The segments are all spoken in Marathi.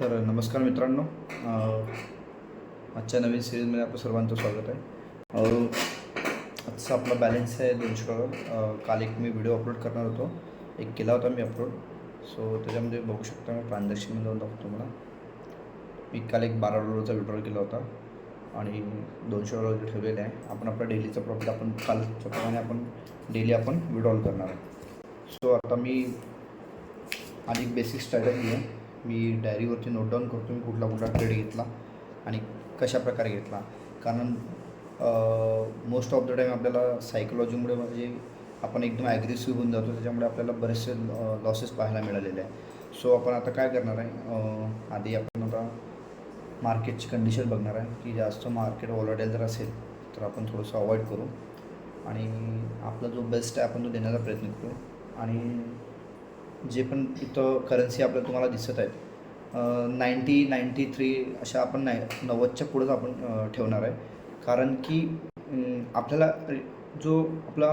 तर नमस्कार मित्रांनो, आजच्या नवीन सिरीजमध्ये आपलं सर्वांचं स्वागत आहे. आजचा आपला बॅलन्स आहे $200. काल एक मी व्हिडिओ अपलोड करणार होतो, एक केला होता मी अपलोड. सो त्याच्यामध्ये बघू शकता मी ट्रान्झॅक्शनमध्ये जाऊन दाखवतो मला. मी काल एक $12चा विड्रॉल केला होता आणि $200 ठेवलेले आहे. आपण आपला डेलीचा प्रॉफिट आपण कालच्याप्रमाणे आपण डेली आपण विड्रॉल करणार आहे. सो आता मी आधी बेसिक स्ट्रॅटेजी आहे, मी डायरीवरती नोट डाऊन करतो मी कुठला ट्रेड घेतला आणि कशा प्रकारे घेतला. कारण मोस्ट ऑफ द टाईम आपल्याला सायकोलॉजीमुळे म्हणजे आपण एकदम ॲग्रेसिव्ह होऊन जातो, त्याच्यामुळे आपल्याला बरेचसे लॉसेस पाहायला मिळालेले आहे. सो आपण आता काय करणार आहे, आधी आपण आता मार्केटची कंडिशन बघणार आहे की जास्त मार्केट व्हॉलटाईल जर असेल तर आपण थोडंसं अवॉइड करू आणि आपला जो बेस्ट आहे आपण तो देण्याचा प्रयत्न करू. आणि जे पण इथं करन्सी आपल्याला तुम्हाला दिसत आहेत 93 अशा आपण 90च्या पुढंच आपण ठेवणार आहे. कारण की आपल्याला जो आपला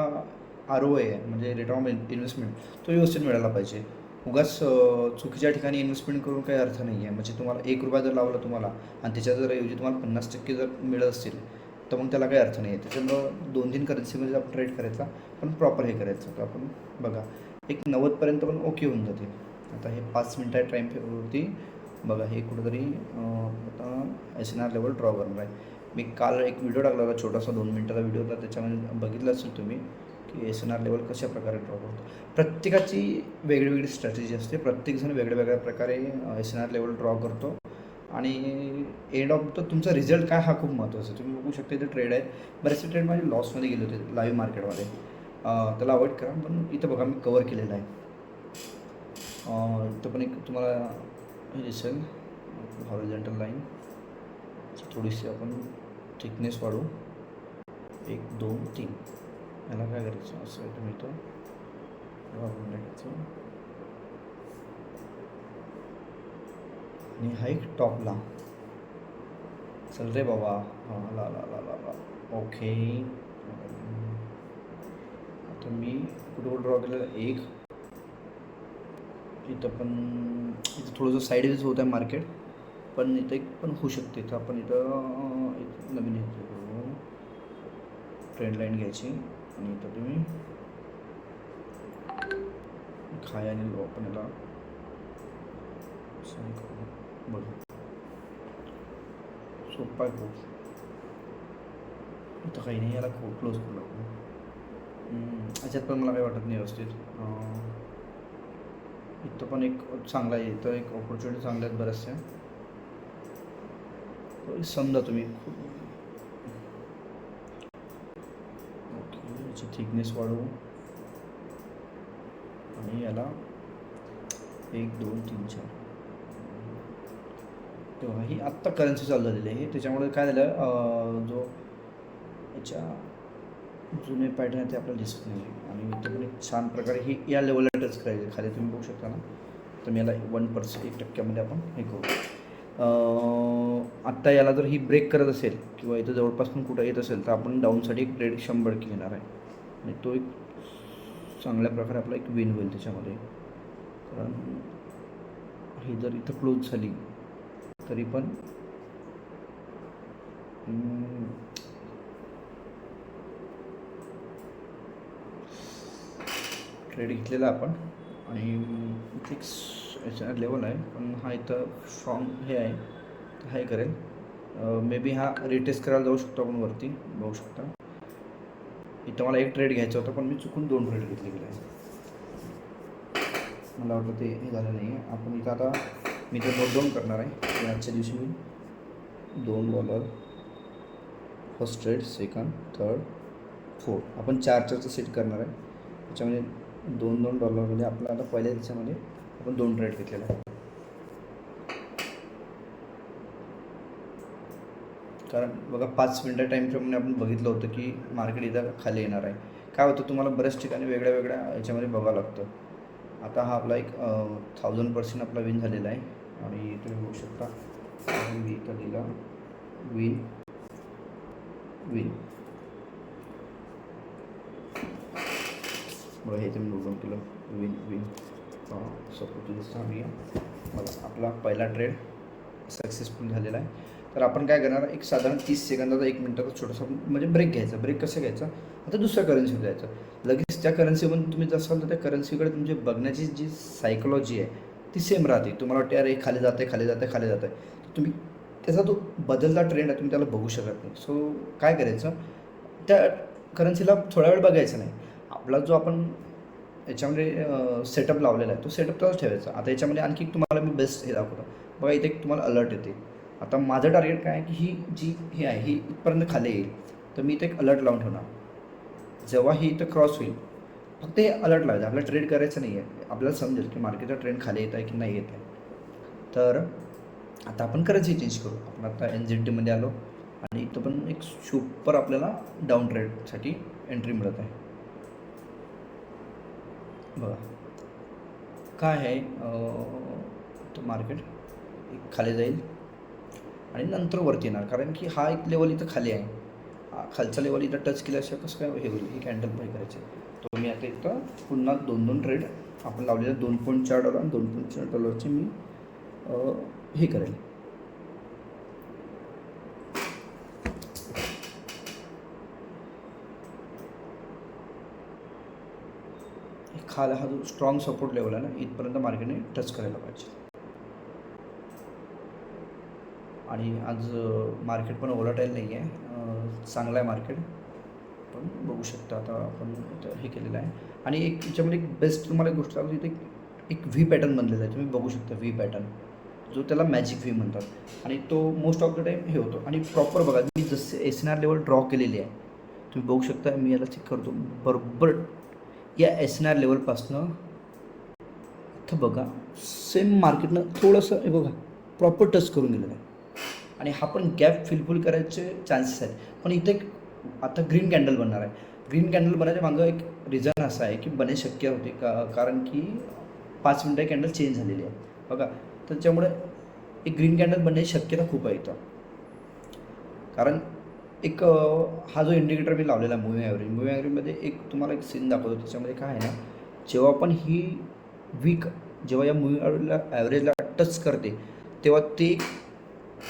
ROI आहे म्हणजे रिटर्न ऑन इन्व्हेस्टमेंट तो व्यवस्थित मिळाला पाहिजे. उगाच चुकीच्या ठिकाणी इन्व्हेस्टमेंट करून काही अर्थ नाही आहे. म्हणजे तुम्हाला ₹1 जर लावला तुम्हाला आणि त्याच्यात जर ऐवजी तुम्हाला 50% जर मिळत असतील तर मग त्याला काही अर्थ नाही आहे. त्याच्यामुळं 2-3 करन्सीमध्ये आपण ट्रेड करायचा, पण प्रॉपर हे करायचं. तर आपण बघा एक 90पर्यंत पण ओके होऊन जाते. आता हे 5 मिनटं टाईम फेवरती बघा, हे कुठंतरी आता SNR लेवल ड्रॉ करणार आहे. मी काल एक व्हिडिओ टाकला होता छोटासा 2 मिनटाचा व्हिडिओ होता, त्याच्यामध्ये बघितलं असेल तुम्ही की SNR लेवल कशा प्रकारे ड्रॉ करतो. प्रत्येकाची वेगळी स्ट्रॅटेजी असते, प्रत्येकजण वेगळ्या प्रकारे SNR लेवल ड्रॉ करतो आणि एंड ऑफ द तुमचा रिझल्ट काय हा खूप महत्त्वाचा. तुम्ही बघू शकता इथे ट्रेड आहेत, बरेचसे ट्रेड माझे लॉसमध्ये गेले होते लाईव्ह मार्केटमध्ये. त्याला अवॉइड करा. पण इथं बघा मी कवर केलेलं आहे. इथं पण एक तुम्हाला हे दिसेल हॉरिझॉन्टल लाईन, थोडीशी आपण थिकनेस वाढवू 1 2 3. याला काय करायचं, असं आहे तुम्ही इथं वाढवून टाकायचं आणि हा एक टॉपला चल रे बाबा. हां ला ला ला ला ला ओके. आता मी कुठं ड्रॉ केलेलं एक इथं, पण इथं थोडंसं साईडवेज होत आहे मार्केट, पण इथं एक पण होऊ शकते. तर आपण इथं एक नवीन येतो ट्रेंड लाईन घ्यायची आणि इथं तुम्ही हाय आणि लो आपण याला बघा सोपा आहे खूप. इथं काही नाही, याला खूप क्लोज करू लागतो. याच्यात पण मला काही वाटत नाही व्यवस्थित. इथं पण एक चांगला आहे, इथं एक ऑपॉर्च्युनिटी चांगल्या आहेत बऱ्याचशा. समजा तुम्ही ओके याची थिकनेस वाढवू आणि याला 1 2 3 4. तेव्हा ही आत्ता करन्सी चालू झालेली आहे, त्याच्यामुळे काय झालं, जो याच्या जुने पॅटर्न आहे ते आपल्याला दिसत नाही. आणि इथे पण एक छान प्रकारे ही या लेवलला टच करायचे खाली तुम्ही बघू शकता ना. तर मी याला 1% आपण हे करू. आत्ता याला जर ही ब्रेक करत असेल किंवा इथं जवळपास पण कुठं येत असेल तर आपण डाऊनसाठी एक ट्रेड 100 घेणार आहे आणि तो एक चांगल्या प्रकारे आपला एक विन होईल त्याच्यामध्ये. कारण ही जर इथं क्लोज झाली तरी पण ट्रेड घेतलेला आपण आणि इथे याच्या लेवल आहे, पण हा इथं स्ट्रॉंग हे आहे तर हाय करेल. मे बी हा रिटेस्ट करायला जाऊ शकतो आपण वरती बघू शकता. इथं मला एक ट्रेड घ्यायचा होता पण मी चुकून 2 ट्रेड घेतले गेले. मला वाटतं ते हे झालं नाही आहे. आपण इथं आता मी तर नोट डाऊन करणार आहे. आजच्या दिवशी मी $2 first trade, second, third, fourth आपण 4-4चं सेट करणार आहे. त्याच्यामध्ये $2 आपला आता पहिल्या दिवसामध्ये आपण 2 ट्रेड घेतलेला आहे. कारण बघा 5 मिनटं टाईम फ्रेममध्ये आपण बघितलं होतं की मार्केट इथं खाली येणार आहे. काय होतं तुम्हाला बऱ्याच ठिकाणी वेगळ्या याच्यामध्ये बघावं लागतं. आता हा आपला एक 1000% आपला विन झालेला आहे आणि तुम्ही बघू शकता मी इथं दिला विन बघा, हे तुम्ही नोट डाऊन केलं विन सपोज दिसतं. आम्ही मला आपला पहिला ट्रेड सक्सेसफुल झालेला आहे. तर आपण काय करणार, एक साधारण 30 सेकंदाचा 1 मिनिटाचा छोटासा म्हणजे ब्रेक घ्यायचा. ब्रेक कसं घ्यायचा, आता दुसऱ्या करन्सीवर जायचं. लगेच त्या करन्सीवरून तुम्ही जसाल तर त्या करन्सीकडे तुमची बघण्याची जी सायकोलॉजी आहे ती सेम राहते. तुम्हाला वाटते अरे खाली जाते खाली जाते खाली जाते, तुम्ही त्याचा जो बदलता ट्रेंड आहे तुम्ही त्याला बघू शकत नाही. सो काय करायचं, त्या करन्सीला थोडा वेळ बघायचं नाही. आपला जो आपण याच्यामध्ये सेटअप लावलेला आहे तो सेटअप तसाच ठेवायचा. आता याच्यामध्ये आणखी तुम्हाला मी बेस्ट हे दाखवतो बघा. इथे एक तुम्हाला अलर्ट येते. आता माझं टार्गेट काय आहे की ही जी ही आहे ही इथपर्यंत खाली येईल, तर मी इथे एक अलर्ट लावून ठेवणार. जेव्हा ही इथं क्रॉस होईल फक्त हे अलर्ट लावायचं. आपल्याला ट्रेड करायचं नाही आहे, आपल्याला समजेल की मार्केटचा ट्रेंड खाली येत आहे की नाही येत आहे. तर आता आपण करन्सी चेंज करू. आपण आता NZDमध्ये आलो आणि इथं पण एक सुपर आपल्याला डाऊन ट्रेडसाठी एंट्री मिळत आहे. बघा काय आहे, तो मार्केट एक खाली जाईल आणि नंतर वरती येणार, कारण की हा एक लेवल इथं खाली आहे. खालचा लेवल इथं टच केल्याशिवाय कसं काय हे होईल, ही कॅन्डल बाय करायची. तर मी आता इथं पुन्हा 2 ट्रेड आपण लावलेले $2.4 आणि $2.4 मी हे करेल. खाली हा जो स्ट्रॉंग सपोर्ट लेवल आहे ना, इथपर्यंत मार्केटने टच करायला पाहिजे. आणि आज मार्केट पण ओव्हरटाईल नाही आहे, चांगलं आहे मार्केट. पण बघू शकता आता आपण इथं हे केलेलं आहे. आणि एक याच्यामध्ये एक बेस्ट तुम्हाला एक गोष्ट सांगतो, इथे एक व्ही पॅटर्न बनलेला आहे. तुम्ही बघू शकता व्ही पॅटर्न, जो त्याला मॅजिक व्ही म्हणतात. आणि तो मोस्ट ऑफ द टाईम हे होतो. आणि प्रॉपर बघा, मी जसे SNR लेवल ड्रॉ केलेली आहे तुम्ही बघू शकता. मी याला चेक करतो बरोबर या SNR लेवलपासनं इथं बघा सेम मार्केटनं थोडंसं हे बघा प्रॉपर टच करून गेलेलं आहे. आणि हा पण गॅप फिलफुल करायचे चान्सेस आहेत. पण इथे आता ग्रीन कॅन्डल बनणार आहे. ग्रीन कॅन्डल बनायच्या मागं एक रिझन असं आहे की बने शक्य होते कारण की 5 मिनिटं कॅन्डल चेंज झालेली आहे बघा. त्याच्यामुळे एक ग्रीन कॅन्डल बनण्याची शक्यता खूप आहे इथं. कारण एक हा जो इंडिकेटर मी लावलेला आहे मूव्हिंग ॲव्हरेजमध्ये, एक तुम्हाला एक सीन दाखवतो. त्याच्यामध्ये काय आहे ना, जेव्हा पण ही वीक जेव्हा या मूव्हिंग ॲव्हरेजला टच करते तेव्हा ते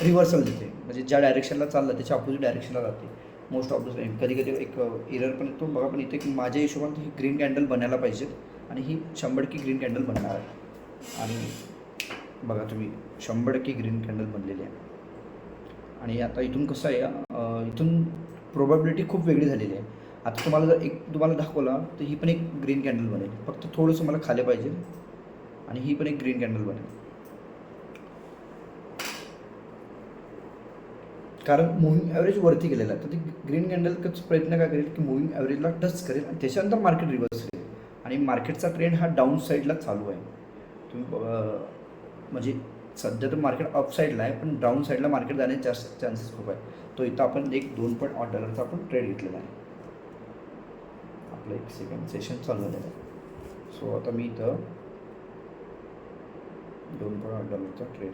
रिव्हर्सल देते. म्हणजे ज्या डायरेक्शनला चाललं त्याच्या अपोजिट डायरेक्शनला जाते मोस्ट ऑफ द टाईम. कधी कधी एक एरर पण येतो बघा. पण इथे माझ्या हिशोबाने ही ग्रीन कॅन्डल बनायला पाहिजेत आणि ही 100% ग्रीन कॅन्डल बनणार आहे. आणि बघा तुम्ही 100% ग्रीन कॅन्डल बनलेली आहे. आणि आता इथून कसं आहे, इथून प्रोबॅबिलिटी खूप वेगळी झालेली आहे. आता तुम्हाला जर एक तुम्हाला दाखवला तर ही पण एक ग्रीन कॅन्डल बनेल, फक्त थोडंसं मला खाली पाहिजे. आणि ही पण एक ग्रीन कॅन्डल बनेल, कारण मूव्हिंग ॲव्हरेज वरती गेलेला आहे. तर ती ग्रीन कॅन्डलच प्रयत्न काय करेल की मूव्हिंग ॲव्हरेजला टच करेल आणि त्याच्यानंतर मार्केट रिव्हर्स होईल. आणि मार्केटचा ट्रेंड हा डाऊन साईडला चालू आहे. तुम्ही म्हणजे सध्या तर मार्केट अप साईडला आहे, पण डाऊन साईडला मार्केट जाण्याचे जास्त चान्सेस खूप आहे. तो इथं आपण एक $2.8 आपण ट्रेड घेतलेला आहे. आपलं एक सेकंड सेशन चालू झालेलं आहे. सो आता मी इथं $2.8 ट्रेड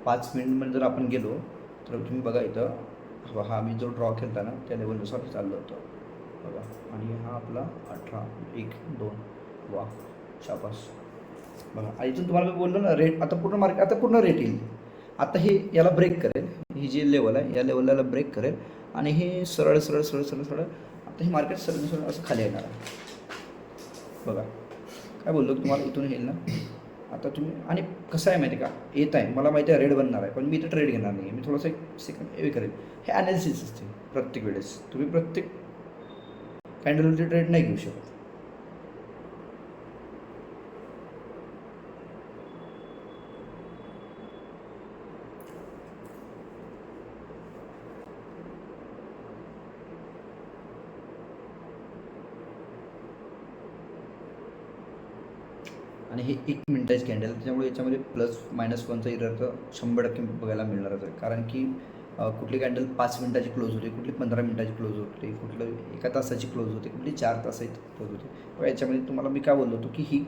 5 मिनिटमध्ये जर आपण गेलो तर तुम्ही बघा इथं हा मी जो ड्रॉ केला ना त्या लेवलनुसार चाललं होतं बघा. आणि हा आपला 18 1 2 वा शाबास बघा. आणि इथून तुम्हाला मी बोललो ना रेट आता पूर्ण मार्केट आता पूर्ण रेट येईल. आता हे याला ब्रेक करेल, ही जी लेवल आहे या लेवलला ब्रेक करेल आणि हे सरळ सरळ सरळ सरळ सरळ आता हे मार्केट सरळ सरळ असं खाली येणार आहे बघा. काय बोललो तुम्हाला इथून येईल ना. आता तुम्ही आणि कसं आहे माहिती आहे का, येत आहे मला माहिती आहे रेड बनणार आहे, पण मी इथं ट्रेड घेणार नाही आहे. मी थोडंसं एक सेकंड हे करेल. हे ॲनालिसिस असते प्रत्येक वेळेस. तुम्ही प्रत्येक कॅन्डलवरती ट्रेड नाही घेऊ शकत. आणि हे 1 मिनिटाची कॅन्डल, त्याच्यामुळे याच्यामध्ये +-1चा इरर तर 100% बघायला मिळणारच आहे. कारण की कुठली कॅन्डल 5 मिनिटाची क्लोज होते, कुठली 15 मिनिटाची क्लोज होते, कुठलं 1 तासाची क्लोज होते, कुठली 4 तासाची क्लोज होते. बघा याच्यामध्ये तुम्हाला मी काय बोललो होतो की ही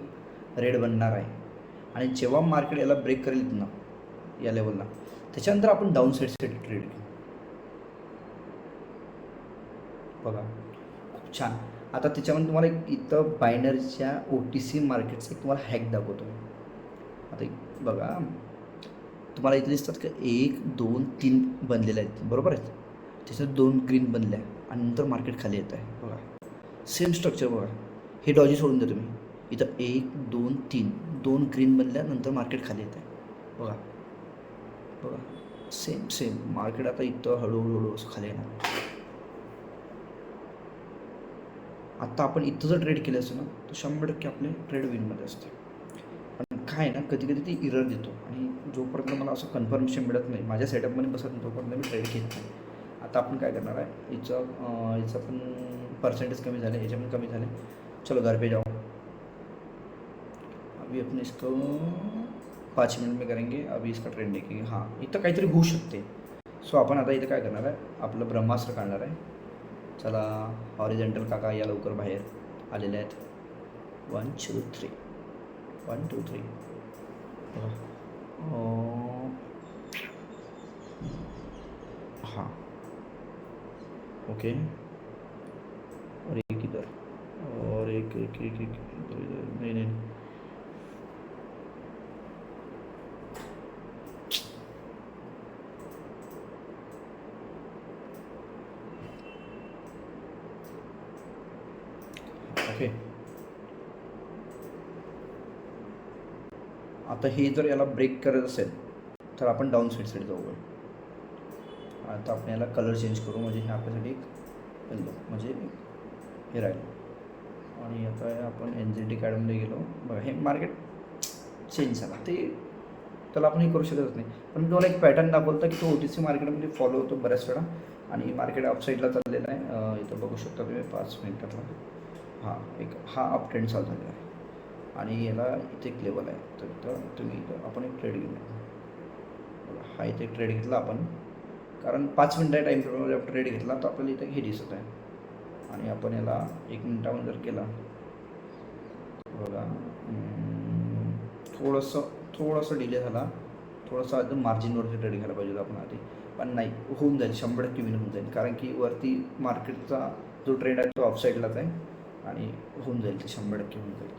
रेड बनणार आहे. आणि जेव्हा मार्केट याला ब्रेक करेल ना या लेवलला, त्याच्यानंतर आपण डाऊन साईडसाठी ट्रेड घेऊ बघा. खूप छान. आता त्याच्यामध्ये तुम्हाला एक इथं बायनरीच्या OTC मार्केटचं एक तुम्हाला हॅक दाखवतो. आता एक बघा, तुम्हाला इथे दिसतात का 1 2 3 बनलेले आहेत, बरोबर आहेत. त्याच्यात 2 ग्रीन बनल्या आणि नंतर मार्केट खाली येत आहे. बघा सेम स्ट्रक्चर बघा. हे डॉजी सोडून द्या तुम्ही. इथं 1 2 3 2 ग्रीन बनल्या, नंतर मार्केट खाली येत आहे. बघा बघा सेम मार्केट आता इथं हळूहळू असं खाली येणार. आत्ता आपण इथं जर ट्रेड केलं असतं ना, तर 100% आपले ट्रेड विनमध्ये असते. पण काय आहे ना, कधी कधी ती इरर देतो आणि जोपर्यंत मला असं कन्फर्मेशन मिळत नाही, माझ्या सेटअपमध्ये बसत नाही, तोपर्यंत मी ट्रेड घेत नाही. आता आपण काय करणार आहे, हिचं पण परसेंटेज कमी झाले, याचे पण कमी झाले. चलो घर पे जाओ. अभी अपने इसको 5 मिनट में करेंगे. अभी इसका ट्रेंड देखेंगे. हां, इथं काहीतरी होऊ शकते. सो आपण आता इथं काय करणार आहे, आपलं ब्रह्मास्त्र काढणार आहे. चला हॉरिझॉन्टल काका या लवकर बाहेर आलेले आहेत. 1 2 3 1 2 3. हाँ ओके. और एक इधर और एक एक एक एक इधर इधर. नहीं नहीं ओके. आता हे जर याला ब्रेक करत असेल तर आपण डाऊन साईड जाऊ. आता आपण याला कलर चेंज करू, म्हणजे हे आपल्यासाठी एक येल्लो, म्हणजे हे राहील. आणि आता आपण NZD कॅडमध्ये गेलो. बघा हे मार्केट चेंज झाला, ते त्याला आपण हे करू शकतच नाही. पण तुम्हाला एक पॅटर्न दाखवता की तो OTC मार्केटमध्ये फॉलो होतो बऱ्याच वेळा आणि मार्केट अपसाईडला चाललेला आहे. इथं बघू शकता तुम्ही 5 मिनिटातला. हां, एक हा अप ट्रेंड चालू झालेला आहे आणि याला इथे एक लेवल आहे. तर इथं तुम्ही इथं आपण एक ट्रेड घेऊया. हा इथे एक ट्रेड घेतला आपण, कारण 5 मिनिटा टाईम फ्रेममध्ये आपण ट्रेड घेतला, तर आपल्याला इथे हे दिसत आहे. आणि आपण याला 1 मिनिटामध्ये जर केला, बघा थोडंसं डिले झाला. थोडंसं एकदम मार्जिनवरती ट्रेड घ्यायला पाहिजे आपण आधी, पण नाही, होऊन जाईल 100% विन होऊन जाईल. कारण की वरती मार्केटचा जो ट्रेंड आहे तो अपसाईडलाच आहे आणि होऊन जाईल, ते 100% होऊन जाईल.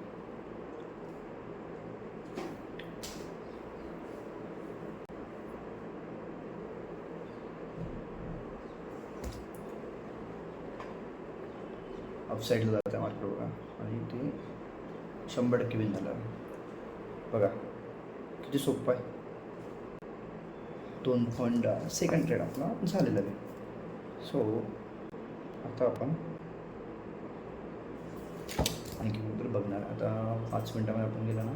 अपसाईडला जातं आहे मार्केट बघा, आणि ते 100% विन झालं. बघा किती सोपं आहे. 2 पॉईंट सेकंड ट्रेड आपला झालेला आहे. सो आता आपण आणखी नंतर बघणार. आता 5 मिनटामध्ये आपण गेला ना,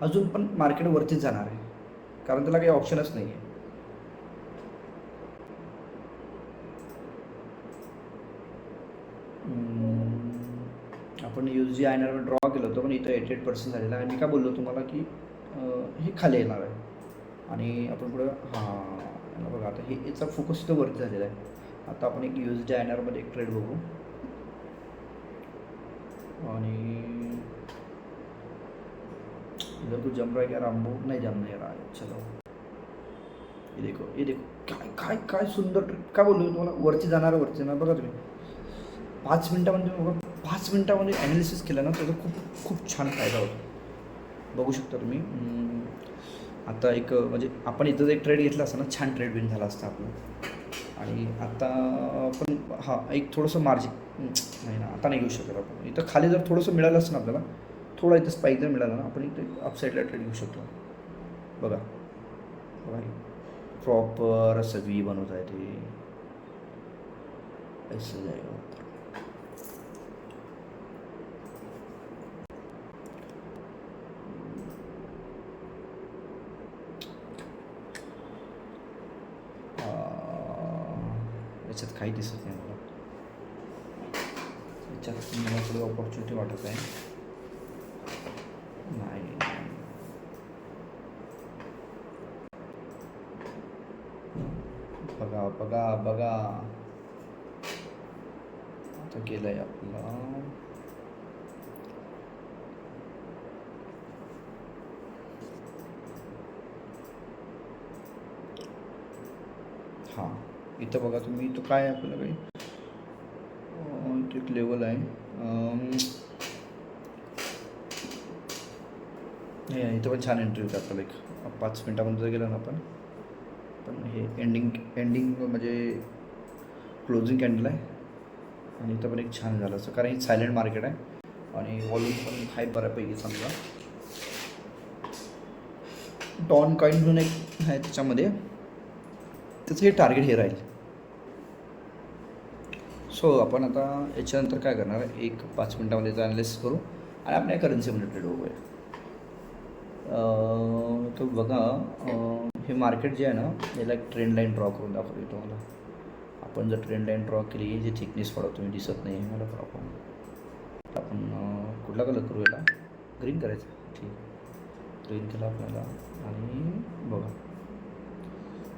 अजून पण मार्केट वरतीच जाणार आहे, कारण त्याला काही ऑप्शनच नाही आहे. आपण USD INR ड्रॉ केलं होतं, पण इथं 88% झालेलं आहे. मी काय बोललो तुम्हाला की हे खाली येणार आहे आणि आपण पुढं हां बघा, आता हे याचा फोकस इथं वरती झालेला आहे. आता आपण एक USD INR मध्ये एक ट्रेड बघू. आणि इधर कुछ जम रहा है क्या रामबो? नहीं जम नहीं रहा है. चलो ये देखो काय काय सुंदर ट्रेड. काय बोललो तुम्हाला, वरती जाणार बघा तुम्ही 5 मिनिटामध्ये. बघा 5 मिनिटामध्ये ॲनालिसिस केलं ना, त्याचा खूप छान फायदा होतो. बघू शकता तुम्ही. आता एक म्हणजे आपण इथं एक ट्रेड घेतला असता ना, छान ट्रेड विन झाला असता आपलं. आणि आता पण हां, एक थोडंसं मार्जिन नाही ना, आता नाही घेऊ शकत आपण. इथं खाली जर थोडंसं मिळालं असतं ना आपल्याला, थोडा इथं स्पाईक जर मिळाला ना, आपण इथे अपसाईडला ट्रेड घेऊ शकतो. बघा प्रॉपर असं V बनवत आहे ते, असं जाएगा. याच्यात काही दिसत नाही मला, याच्यात मला थोडी ऑपॉर्च्युनिटी वाटत आहे. नाही बघा आता गेलं आहे आपला. हां इथं बघा तुम्ही, इथं काय आपल्याला काही एक लेवल आहे. नाही इथं पण छान एंट्री होते आपल्याला. एक 5 मिनटामध्ये जर गेलं ना आपण, पण हे एंडिंग म्हणजे क्लोजिंग कॅन्डल आहे. आणि इथं पण एक छान झालं असं, कारण हे सायलेंट मार्केट आहे आणि वॉल्यूम पण हाय बऱ्यापैकी. समजा डॉन कॉइन म्हणून एक आहे त्याच्यामध्ये, त्याचं हे टार्गेट हे राहील. सो आपण आता याच्यानंतर काय करणार आहे, एक 5 मिनटामध्ये याचं ॲनालिसिस करू आणि आपण या करन्सीमध्ये ट्रेड बघूया. तर बघा, हे मार्केट जे आहे ना, याला एक ट्रेंड लाईन ड्रॉ करून दाखवतो तुम्हाला. आपण जर ट्रेंड लाईन ड्रॉ केली, जे थिकनेस वाढवतो तुम्ही दिसत नाही मला प्रॉपर. आपण कुठला कलर करू, याला ग्रीन करायचं. ठीक, ग्रीन केला आपल्याला. आणि बघा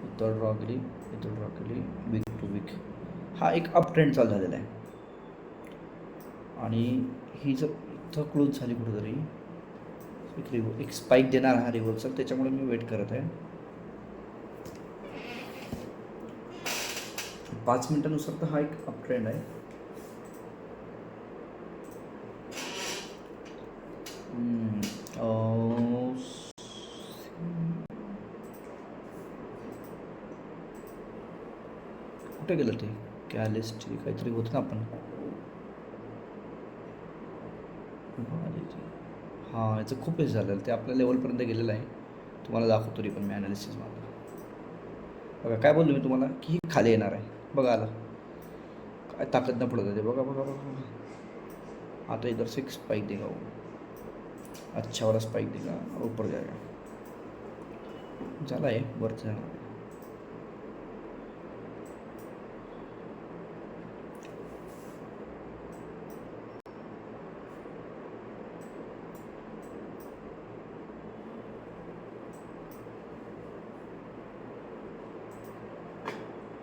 इथं ड्रॉ केली, इथं ड्रॉ केली, वीक टू वीक हा एक अप ट्रेंड चालू झालेला आहे. आणि ही जर इथं क्लोज झाली कुठेतरी, एक स्पाईक देणार हा रिव्हर्सल, त्याच्यामुळे मी वेट करत आहे. 5 मिनटानुसार तर हा एक अप ट्रेंड आहे. कुठे गेलं ते कॅलिस्ट काहीतरी होतं ना आपण. हां, याचं खूप वेळ झालेलं, ते आपल्या लेवलपर्यंत गेलेलं आहे. तुम्हाला दाखवतो तरी पण मी ॲनालिसिस मला. बघा काय बोललो मी तुम्हाला, की ही खाली येणार आहे. बघा आलं काय ताकद न पडत आहे. बघा बघा बघा, आता इधर से एक स्पाइक देगा वो, अच्छा वाला स्पाइक देगा, ऊपर जाएगा. झाला आहे वरती जाणार.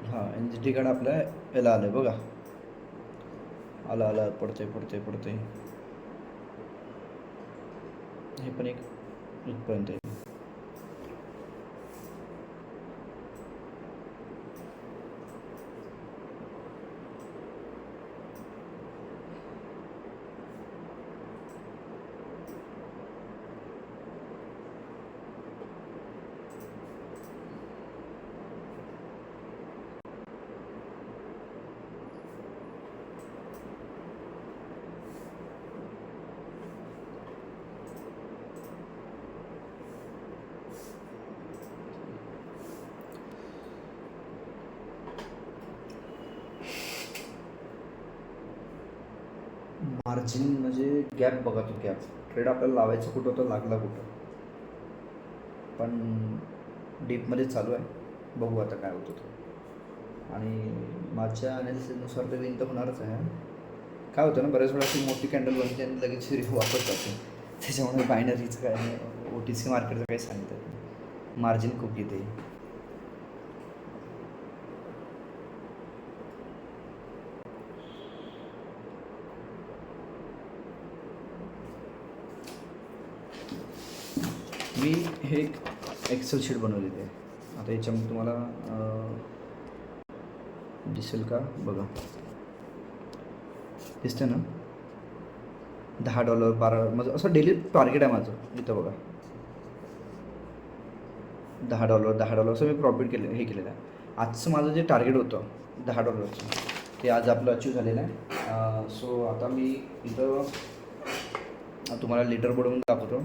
हां, एनजीटी कार्ड आपल्या याला आलं आहे बघा. आलं पडतंय. हे पण एक इथपर्यंत आहे. मार्जिन म्हणजे गॅप बघा, तो गॅप ट्रेड आपल्याला लावायचं कुठं होतं, लागला कुठं. पण डीपमध्ये चालू आहे, बघू आता काय होतं तो. आणि माझ्या ॲनालिसिसनुसार ते विन तर होणारच आहे. काय होतं ना, बऱ्याच वेळा ती मोठी कॅन्डल बनते आणि लगेच वापस जाते. त्याच्यामुळे बायनरीचं काय नाही, OTC मार्केटचं काही सांगतात नाही, मार्जिन खूप येते. मी हे एक एक्सेल शीट बनवलेली आहे. आता याच्यामध्ये तुम्हाला दिसेल का बघा, दिसतं ना, $10 12 म्हणजे असं डेली टार्गेट आहे माझं. इथं बघा $10 असं मी प्रॉफिट हे केलेलं आहे. आजचं माझं जे टार्गेट होतं $10 ते आज आपलं अचीव झालेलं आहे. सो आता मी इथं तुम्हाला लीडर बोर्डवरून दाखवतो.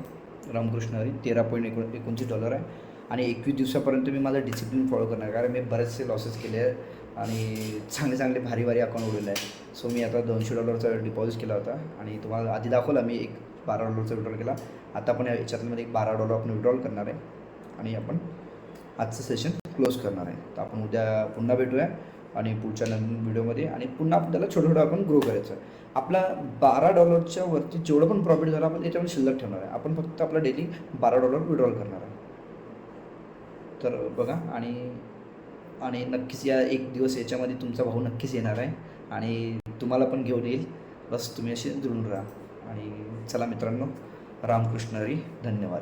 रामकृष्ण हरी $13.29 आहे. आणि 21 दिवसापर्यंत मी माझं डिसिप्लिन फॉलो करणार, कारण मी बरेचसे लॉसेस केले आहेत आणि चांगले भारी अकाउंट उडवले आहे. सो मी आता $200चा डिपॉझिट केला होता आणि तुम्हाला आधी दाखवला मी एक $12चा विड्रॉल केला. आता आपण याच्यातमध्ये एक $12 आपण विड्रॉल करणार आहे आणि आपण आजचं सेशन क्लोज करणार आहे. तर आपण उद्या पुन्हा भेटूया आणि पुढच्या नवीन व्हिडिओमध्ये, आणि पुन्हा आपण त्याला छोटं आपण ग्रो करायचं आहे. आपला $12च्या वरती जेवढं पण प्रॉफिट झालं आपण त्याच्यामध्ये शिल्लक ठेवणार आहे. आपण फक्त आपला डेली $12 विड्रॉल करणार आहे. तर बघा, आणि नक्कीच या एक दिवस याच्यामध्ये तुमचा भाऊ नक्कीच येणार आहे आणि तुम्हाला पण घेऊन येईल. बस तुम्ही असे जुळून राहा. आणि चला मित्रांनो, रामकृष्ण हरी, धन्यवाद.